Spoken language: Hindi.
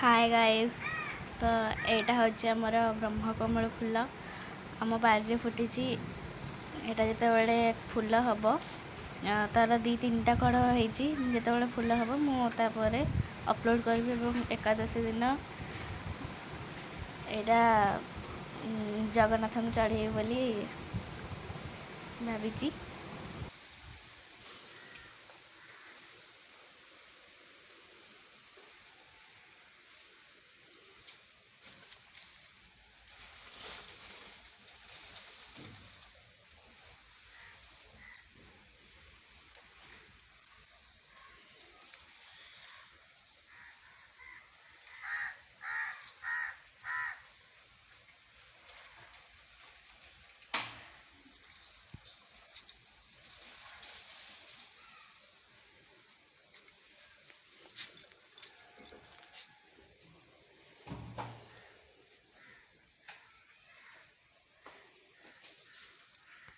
Hi guys. तो यहाँ हूँ आमर ब्रह्मकमल फूल आम बारे फुटी। यहाँ जिते फूल हम तार दी तीन टा कढ़ होते फूल हम मुझे अपलोड करी एकादशी दिन यहाँ जगन्नाथ को चढ़े बोली भावी।